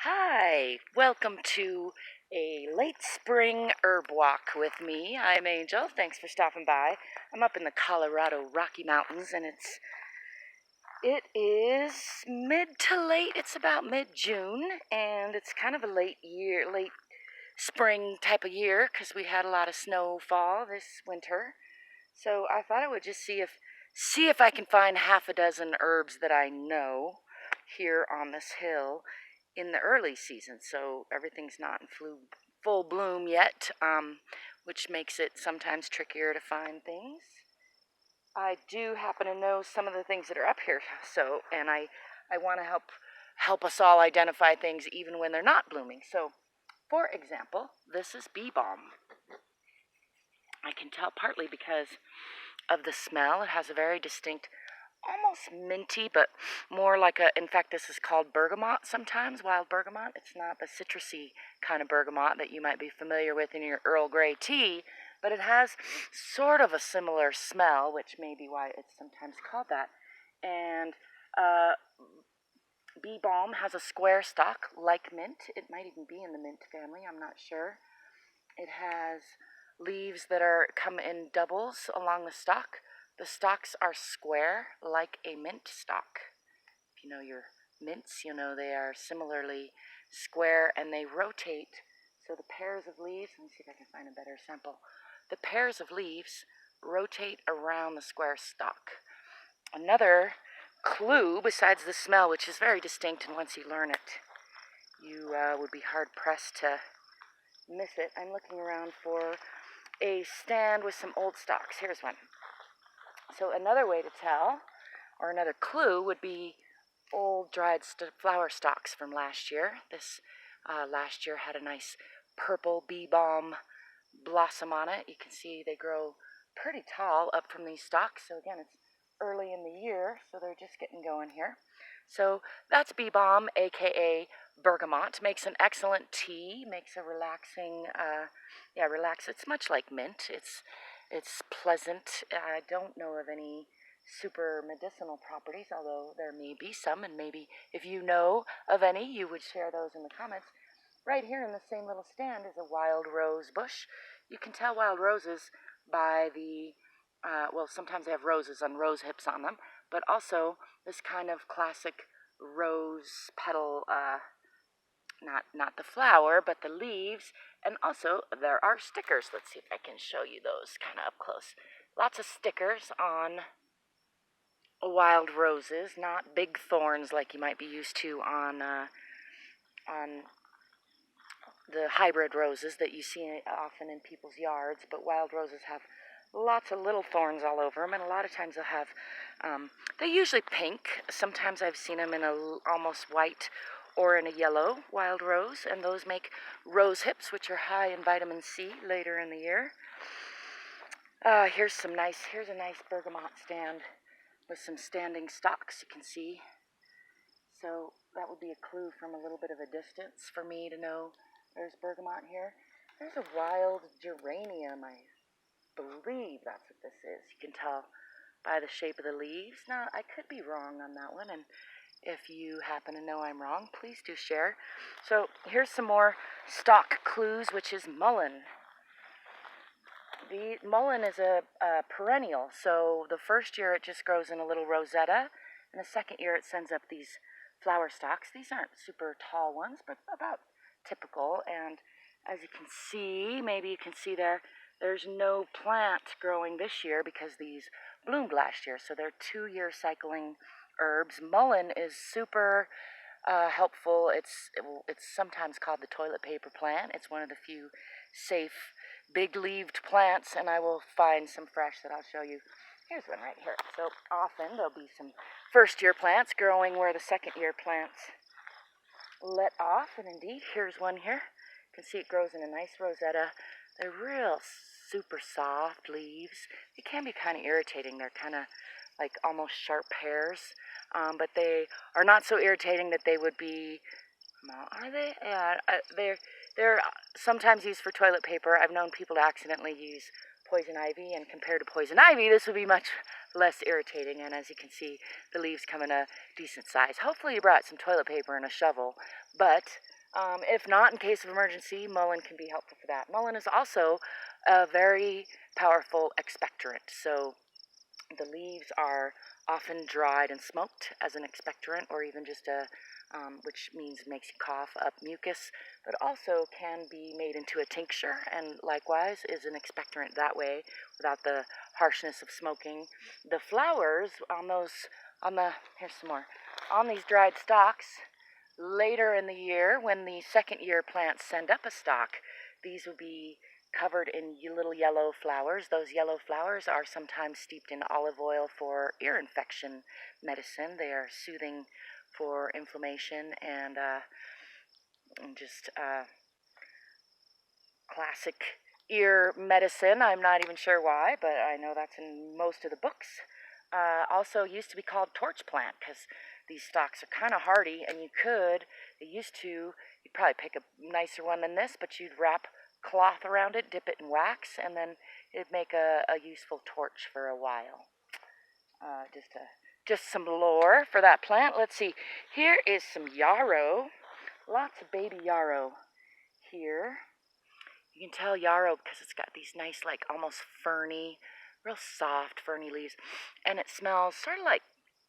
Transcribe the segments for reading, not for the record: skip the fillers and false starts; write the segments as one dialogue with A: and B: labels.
A: Hi, welcome to a late spring herb walk with me. I'm Angel. Thanks for stopping by. I'm up in the Colorado Rocky Mountains and it is mid to late. It's about mid-June and it's kind of a late spring type of year because we had a lot of snowfall this winter. So I thought I would just see if I can find half a dozen herbs that I know here on this hill in the early season, so everything's not in full bloom yet, which makes it sometimes trickier to find things. I do happen to know some of the things that are up here, and I want to help us all identify things even when they're not blooming. So, for example, this is bee balm. I can tell partly because of the smell. It has a very distinct, almost minty, but more like in fact, this is called bergamot sometimes, wild bergamot. It's not the citrusy kind of bergamot that you might be familiar with in your Earl Grey tea, but it has sort of a similar smell, which may be why it's sometimes called that. And bee balm has a square stalk like mint. It might even be in the mint family, I'm not sure. It has leaves that come in doubles along the stalk. The stalks are square like a mint stalk. If you know your mints, you know they are similarly square and they rotate. So the pairs of leaves, let me see if I can find a better sample. The pairs of leaves rotate around the square stalk. Another clue besides the smell, which is very distinct, and once you learn it, you would be hard pressed to miss it. I'm looking around for a stand with some old stalks. Here's one. So another way to tell, or another clue, would be old dried flower stalks from last year. This last year had a nice purple bee balm blossom on it. You can see they grow pretty tall up from these stalks. So again, it's early in the year, so they're just getting going here. So that's bee balm, aka bergamot. Makes an excellent tea. Makes a relaxing, It's much like mint. It's pleasant. I don't know of any super medicinal properties, although there may be some, and maybe if you know of any, you would share those in the comments. Right here in the same little stand is a wild rose bush. You can tell wild roses by sometimes they have roses on rose hips on them, but also this kind of classic rose petal, not the flower, but the leaves, and also there are stickers. Let's see if I can show you those kind of up close. Lots of stickers on wild roses, not big thorns like you might be used to on the hybrid roses that you see often in people's yards, but wild roses have lots of little thorns all over them, and a lot of times they'll have, they're usually pink. Sometimes I've seen them in almost white or in a yellow wild rose, and those make rose hips, which are high in vitamin C later in the year. Here's a nice bergamot stand with some standing stalks, you can see. So that would be a clue from a little bit of a distance for me to know there's bergamot here. There's a wild geranium, I believe that's what this is. You can tell by the shape of the leaves. Now, I could be wrong on that one, and if you happen to know I'm wrong, please do share. So here's some more stalk clues, which is mullein. The mullein is a perennial, so the first year it just grows in a little rosetta, and the second year it sends up these flower stalks. These aren't super tall ones, but about typical, and as you can see, maybe you can see there's no plant growing this year because these bloomed last year, so they're 2-year cycling herbs. Mullein is super helpful. It's sometimes called the toilet paper plant. It's one of the few safe big-leaved plants, and I will find some fresh that I'll show you. Here's one right here. So often there'll be some first-year plants growing where the second-year plants let off, and indeed, here's one here. You can see it grows in a nice rosetta. They're real super soft leaves. They can be kind of irritating. They're kind of like almost sharp pears, but they are not so irritating that they would be, are they? Yeah, they're sometimes used for toilet paper. I've known people to accidentally use poison ivy, and compared to poison ivy, this would be much less irritating. And as you can see, the leaves come in a decent size. Hopefully you brought some toilet paper and a shovel, but if not, in case of emergency, mullein can be helpful for that. Mullein is also a very powerful expectorant, so the leaves are often dried and smoked as an expectorant, or even just which means makes you cough up mucus, but also can be made into a tincture, and likewise is an expectorant that way, without the harshness of smoking. The flowers here's some more, on these dried stalks, later in the year, when the second year plants send up a stalk, these will be covered in little yellow flowers. Those yellow flowers are sometimes steeped in olive oil for ear infection medicine. They are soothing for inflammation and just classic ear medicine. I'm not even sure why, but I know that's in most of the books. Also used to be called torch plant because these stalks are kind of hardy, and you'd probably pick a nicer one than this, but you'd wrap cloth around it, dip it in wax, and then it'd make a useful torch for a while. Just some lore for that plant. Let's see. Here is some yarrow. Lots of baby yarrow here. You can tell yarrow because it's got these nice, like almost ferny, real soft ferny leaves, and it smells sort of like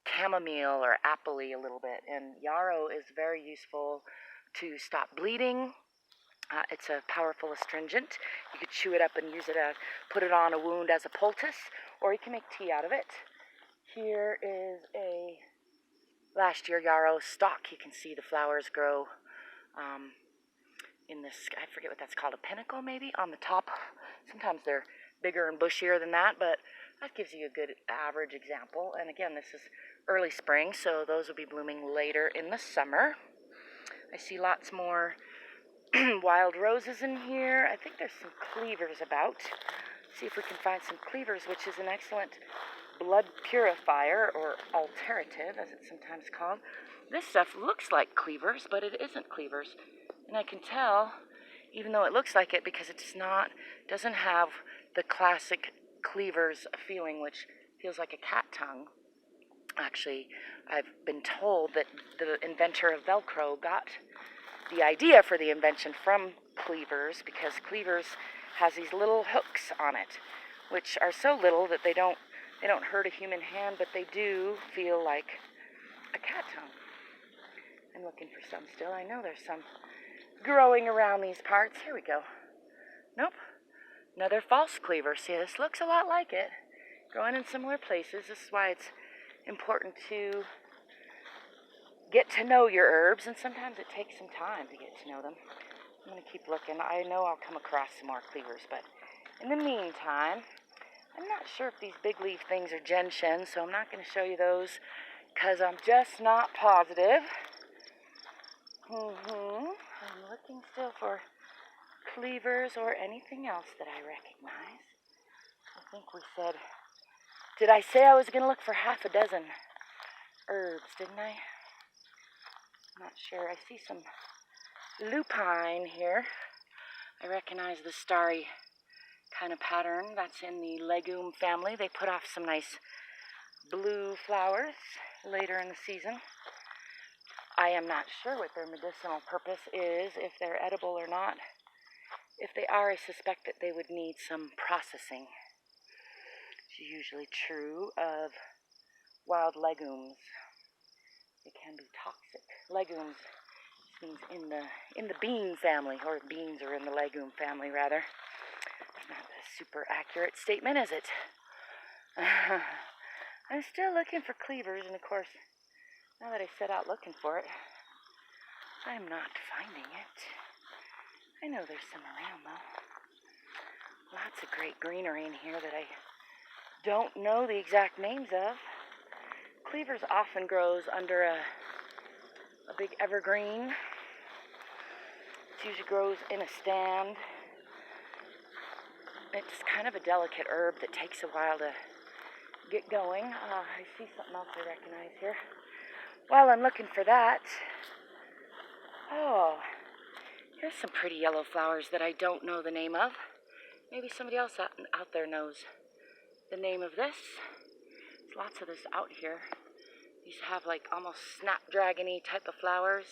A: chamomile or apple-y a little bit. And yarrow is very useful to stop bleeding. It's a powerful astringent. You could chew it up and use it put it on a wound as a poultice, or you can make tea out of it. Here is a last year yarrow stalk. You can see the flowers grow in this, I forget what that's called, a pinnacle maybe, on the top. Sometimes they're bigger and bushier than that, but that gives you a good average example. And again, this is early spring, so those will be blooming later in the summer. I see lots more wild roses in here. I think there's some cleavers about. See if we can find some cleavers, which is an excellent blood purifier, or alterative as it's sometimes called. This stuff looks like cleavers, but it isn't cleavers. And I can tell, even though it looks like it, because doesn't have the classic cleavers feeling, which feels like a cat tongue. Actually, I've been told that the inventor of Velcro got the idea for the invention from cleavers, because cleavers has these little hooks on it, which are so little that they don't hurt a human hand, but they do feel like a cat tongue. I'm looking for some still. I know there's some growing around these parts. Here we go. Nope. Another false cleaver. See, this looks a lot like it. Growing in similar places. This is why it's important to get to know your herbs, and sometimes it takes some time to get to know them. I'm going to keep looking. I know I'll come across some more cleavers, but in the meantime, I'm not sure if these big leaf things are gentian, so I'm not going to show you those because I'm just not positive. I'm looking still for cleavers or anything else that I recognize. I think we said, did I say I was going to look for half a dozen herbs, didn't I? I'm not sure. I see some lupine here. I recognize the starry kind of pattern. That's in the legume family. They put off some nice blue flowers later in the season. I am not sure what their medicinal purpose is, if they're edible or not. If they are, I suspect that they would need some processing. It's usually true of wild legumes. They can be toxic. Legumes means in the bean family, or beans are in the legume family, rather. It's not a super accurate statement, is it? I'm still looking for cleavers, and of course, now that I set out looking for it, I'm not finding it. I know there's some around, though. Lots of great greenery in here that I don't know the exact names of. Cleavers often grows under a big evergreen. It usually grows in a stand. It's kind of a delicate herb that takes a while to get going. I see something else I recognize here. While I'm looking for that, here's some pretty yellow flowers that I don't know the name of. Maybe somebody else out there knows the name of this. There's lots of this out here. These have like almost snapdragon-y type of flowers,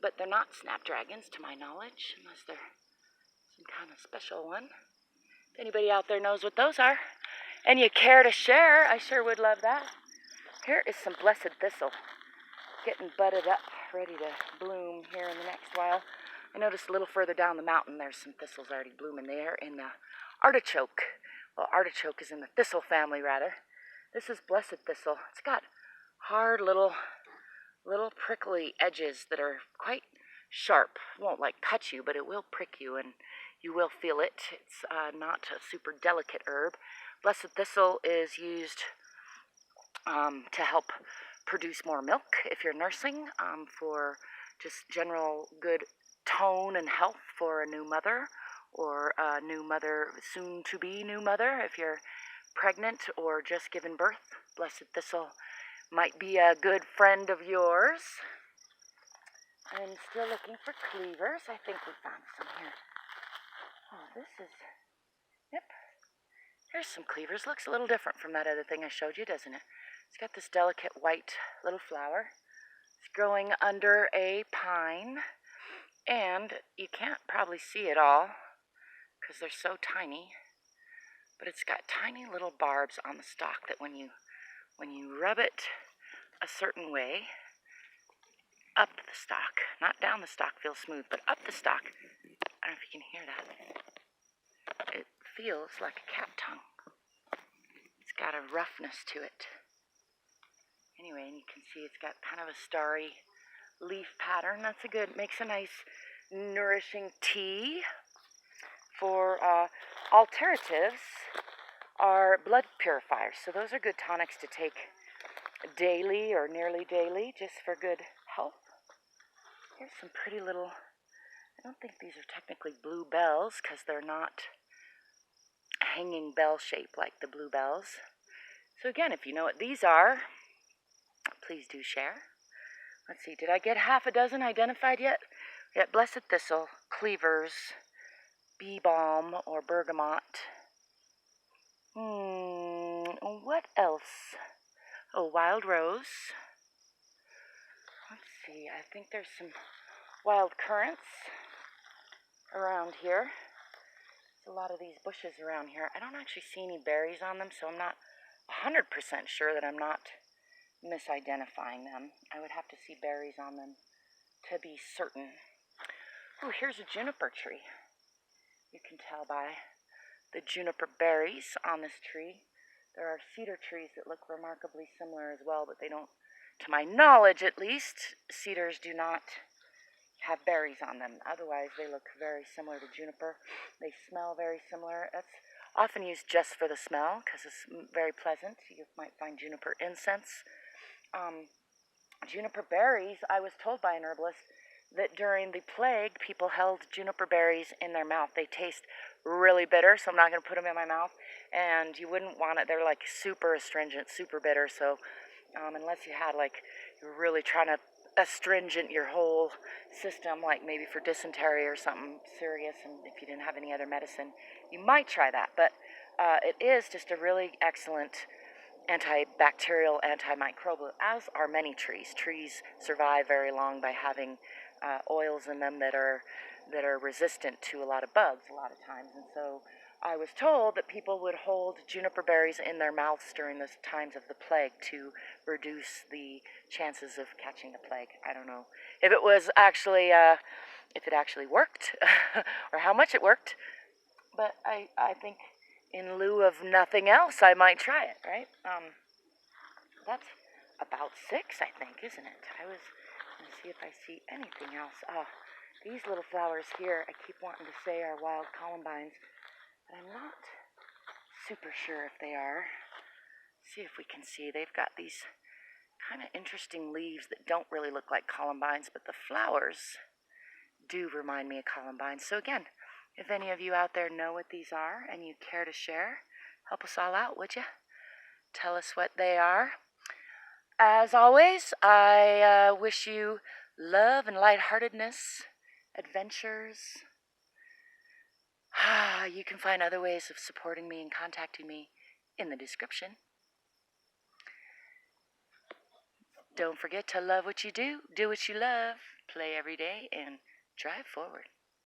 A: but they're not snapdragons to my knowledge, unless they're some kind of special one. If anybody out there knows what those are, and you care to share, I sure would love that. Here is some blessed thistle, getting budded up, ready to bloom here in the next while. I noticed a little further down the mountain, there's some thistles already blooming there in the artichoke. Well, artichoke is in the thistle family, rather. This is blessed thistle. It's got hard little prickly edges that are quite sharp. Won't like cut you, but it will prick you and you will feel it. It's not a super delicate herb. Blessed thistle is used to help produce more milk if you're nursing, for just general good tone and health for a new mother, or a new mother, soon to be new mother, if you're pregnant or just given birth. Blessed thistle might be a good friend of yours. I'm still looking for cleavers. I think we found some here. Oh, this is, yep. Here's some cleavers. Looks a little different from that other thing I showed you, doesn't it? It's got this delicate white little flower. It's growing under a pine, and you can't probably see it all because they're so tiny, but it's got tiny little barbs on the stalk that when you rub it a certain way, up the stalk, not down the stalk feels smooth, but up the stalk, I don't know if you can hear that, it feels like a cat tongue. It's got a roughness to it. Anyway, and you can see it's got kind of a starry leaf pattern. That's a good, makes a nice nourishing tea. For alteratives are blood purifiers. So those are good tonics to take daily or nearly daily, just for good health. Here's some pretty little, I don't think these are technically bluebells because they're not hanging bell shaped like the bluebells. So again, if you know what these are, please do share. Let's see, did I get half a dozen identified yet? We got blessed thistle, cleavers, bee balm or bergamot. What else? Oh, wild rose. Let's see, I think there's some wild currants around here. There's a lot of these bushes around here. I don't actually see any berries on them, so I'm not 100% sure that I'm not misidentifying them. I would have to see berries on them to be certain. Oh, here's a juniper tree. You can tell by the juniper berries on this tree. There are cedar trees that look remarkably similar as well, but they don't, to my knowledge at least, cedars do not have berries on them. Otherwise, they look very similar to juniper. They smell very similar. That's often used just for the smell because it's very pleasant. You might find juniper incense. Juniper berries, I was told by an herbalist that during the plague, people held juniper berries in their mouth. They taste really bitter, so I'm not going to put them in my mouth. And you wouldn't want it. They're like super astringent, super bitter. So unless you had like, you're really trying to astringent your whole system, like maybe for dysentery or something serious, and if you didn't have any other medicine, you might try that. But it is just a really excellent antibacterial, antimicrobial, as are many trees. Trees survive very long by having oils in them that are resistant to a lot of bugs a lot of times. And so I was told that people would hold juniper berries in their mouths during the times of the plague to reduce the chances of catching the plague. I don't know if it was actually, if it actually worked or how much it worked, but I think in lieu of nothing else, I might try it, right? That's about 6, I think, isn't it? Let me see if I see anything else. These little flowers here, I keep wanting to say are wild columbines, but I'm not super sure if they are. See if we can see. They've got these kind of interesting leaves that don't really look like columbines, but the flowers do remind me of columbines. So again, if any of you out there know what these are and you care to share, help us all out, would you? Tell us what they are. As always, I wish you love and lightheartedness, adventures. You can find other ways of supporting me and contacting me in the description. Don't forget to love what you do what you love, play every day, and drive forward.